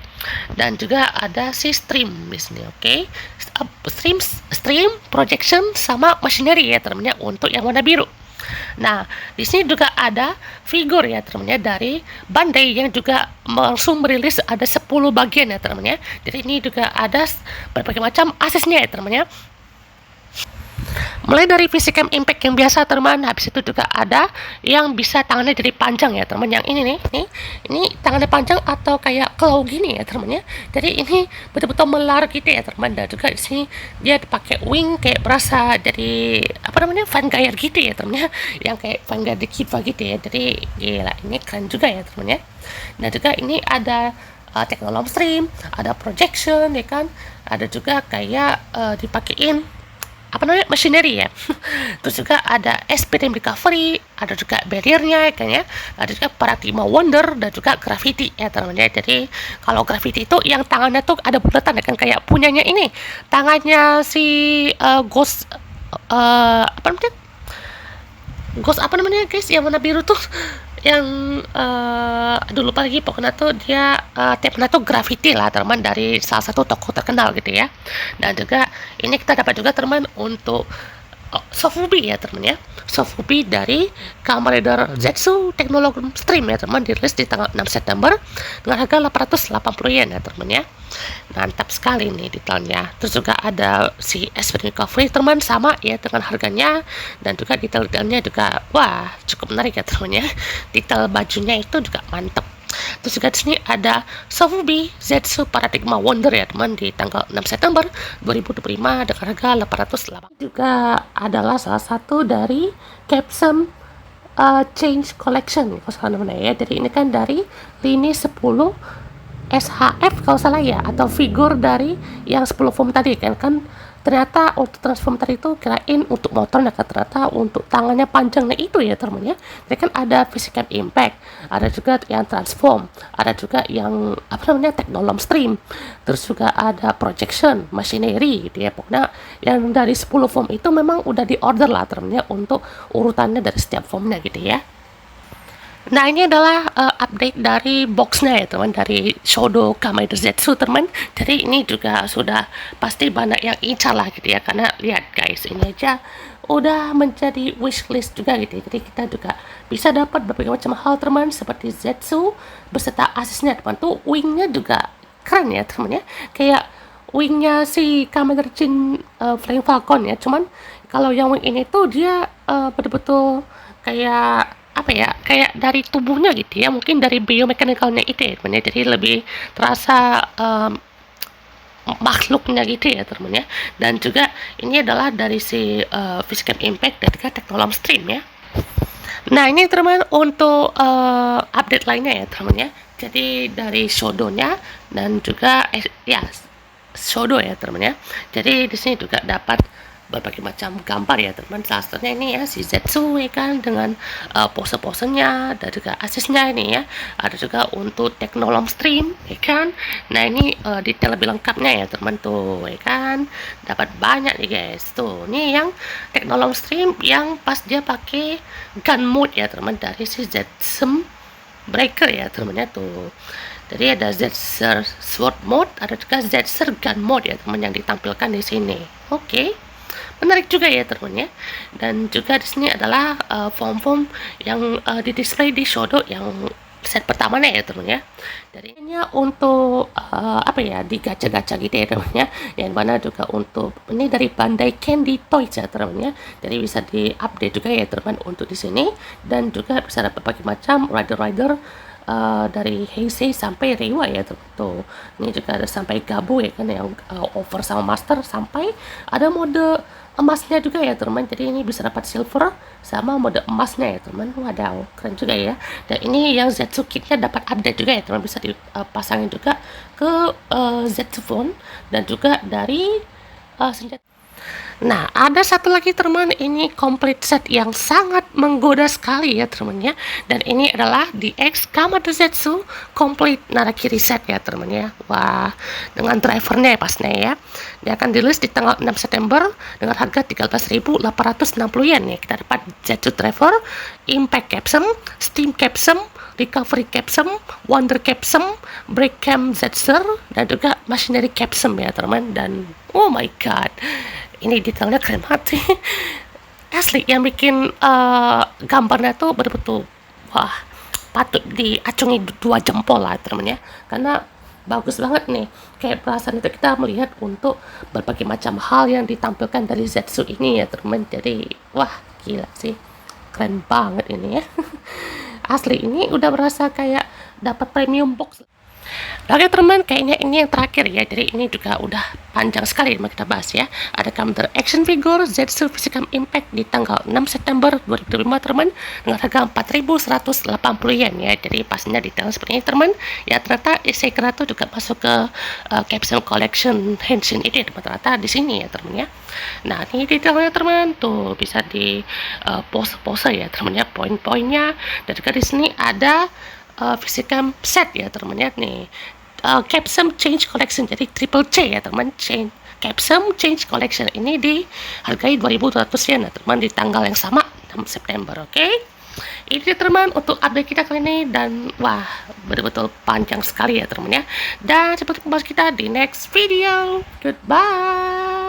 Dan juga ada si stream di sini, oke. Stream projection sama machinery ya teman-teman, untuk yang warna biru. Nah, di sini juga ada figur ya teman ya dari Bandai yang juga langsung merilis ada 10 bagian ya teman ya. Jadi ini juga ada berbagai macam aksesnya ya teman ya. Mulai dari Physicam Impact yang biasa teman, habis itu juga ada yang bisa tangannya jadi panjang ya teman. Yang ini nih, ini tangannya panjang atau kayak claw gini ya teman ya. Jadi ini betul-betul melar gitu ya teman. Dan juga di sini dia pakai wing kayak berasa jadi apa namanya Vanguard gitu ya teman ya, yang kayak Vanguard di Kiva gitu ya. Jadi gila, ini keren juga ya teman ya. Dan juga ini ada teknologi stream, ada projection ya kan, ada juga kayak dipakein apa namanya machinery ya. Terus juga ada SPDM recovery, ada juga barriernya kan ya, ada juga paradigma wonder dan juga graffiti ya teman-teman. Jadi kalau graffiti itu yang tangannya tuh ada bulatan ya kan, kayak punyanya ini tangannya si ghost apa namanya ghost apa namanya guys, yang warna biru tuh, yang aduh lupa lagi, pokoknya tuh dia tipenya tuh graffiti lah teman, dari salah satu toko terkenal gitu ya. Dan juga ini kita dapat juga teman untuk Sofubi ya teman ya, Sofubi dari Kamen Rider Zetsu Technology Stream ya teman, dirilis di tanggal 6 September dengan harga 880 yen ya teman ya. Mantap sekali nih detailnya. Terus juga ada si SP Recovery teman, sama ya dengan harganya, dan juga detail-detailnya juga wah cukup menarik ya teman ya. Detail bajunya itu juga mantap. Terus juga di sini ada Sofubi Zetsu Paradigma Wonder ya teman, di tanggal 6 September 2025 dengan harga 808. Juga adalah salah satu dari Capsum Change Collection kalau ya. Jadi ini kan dari lini 10 SHF kalau salah ya, atau figur dari yang 10 form tadi kan ternyata untuk transform tadi itu kirain untuk motor, nah ternyata untuk tangannya panjangnya itu ya teman ya. Jadi kan ada Physicam Impact, ada juga yang transform, ada juga yang apa namanya teknologi stream, terus juga ada projection machinery gitu ya. Pokoknya yang dari 10 form itu memang udah di order lah teman ya, untuk urutannya dari setiap formnya gitu ya. Nah ini adalah update dari boxnya ya teman, dari Shodo Kamen Rider Zetsu teman. Jadi ini juga sudah pasti banyak yang incar lah gitu ya, karena lihat guys, ini aja udah menjadi wishlist juga gitu ya. Jadi kita juga bisa dapat berbagai macam hal teman, seperti Zetsu beserta aksesnya teman. Tuh wingnya juga keren ya teman ya, kayak wingnya si Kamen Rider Jin Flying Falcon ya. Cuman kalau yang wing ini tuh dia betul-betul kayak apa ya, kayak dari tubuhnya gitu ya, mungkin dari biomekanikalnya itu ya teman ya. Jadi lebih terasa makhluknya gitu ya teman ya. Dan juga ini adalah dari si Physicam Impact dan juga teknologi stream ya. Nah ini teman untuk update lainnya ya teman ya. Jadi dari Shodonya dan juga ya Shodo ya teman ya. Jadi di sini juga dapat berbagai macam gambar ya teman. Salah satunya ini ya si Zetsu ya kan, dengan pose-posenya dan juga aksesnya ini ya. Ada juga untuk teknologi stream ya kan. Nah ini detail lebih lengkapnya ya teman tuh ya kan. Dapat banyak nih guys. Tuh ini yang teknologi stream yang pas dia pakai gun mode ya teman, dari si Zetsu Breaker ya teman ya tuh. Jadi ada Zetsu Sword Mode, ada juga Zetsu Gun Mode ya teman, yang ditampilkan di sini. Oke. Menarik juga ya teman ya. Dan juga di sini adalah form-form yang didisplay di Shodo yang set pertamanya ya teman ya. Jadi ini untuk apa ya, di gacha-gacha gitu ya teman ya. Yang mana juga untuk ini dari Bandai Candy Toys ya teman ya. Jadi bisa di-update juga ya teman untuk di sini, dan juga bisa dapat berbagai macam rider-rider dari Heisei sampai Reiwa ya tuh. Ini juga ada sampai Gabu ya kan, yang over sama master, sampai ada mode emasnya juga ya teman. Jadi ini bisa dapat silver sama mode emasnya ya teman. Wadaw, keren juga ya. Dan ini yang Zetsu kitnya dapat update juga ya teman, bisa dipasangin juga ke Zetsu phone dan juga dari senjata. Nah, ada satu lagi teman, ini complete set yang sangat menggoda sekali ya teman ya. Dan ini adalah DX Kamen Rider Zetsu Complete Narakiri Set ya teman ya. Wah, dengan drivernya ya pasnya ya. Dia akan dirilis di tanggal 6 September dengan harga 13.860 yen ya. Kita dapat Zetsu Driver, Impact Capsum, Steam Capsum, Recovery Capsum, Wonder Capsum, Break Cam Zetsu, dan juga Machinery Capsum ya teman. Dan oh my god, ini detailnya keren banget sih. Asli yang bikin gambarnya tuh betul-betul wah, patut diacungi dua jempol lah teman ya, karena bagus banget nih, kayak perasaan itu kita melihat untuk berbagai macam hal yang ditampilkan dari Zetsu ini ya teman. Jadi wah gila sih, keren banget ini ya. Asli ini udah berasa kayak dapat premium box. Oke teman, kayaknya ini yang terakhir ya. Jadi ini juga udah panjang sekali yang kita bahas ya. Ada counter action figure Zetsu Physicam Impact di tanggal 6 September 2005 teman, dengan harga 4.180 yen ya. Jadi pastinya detail seperti ini teman. Ya ternyata saya kira tuh juga masuk ke capsule collection Henshin ini ternyata di sini ya teman ya. Nah ini detailnya teman tuh bisa di pose-pose ya teman ya, poin-poinnya. Dan juga di sini ada Physicam set ya teman ya nih. Capsum Change Collection, jadi triple C ya teman. Capsum Change Collection ini dihargai 2.200 yen ya teman, di tanggal yang sama 6 September. Oke, ini teman untuk update kita kali ini, dan wah betul-betul panjang sekali ya teman ya. Dan seperti pembahas kita di next video. Goodbye.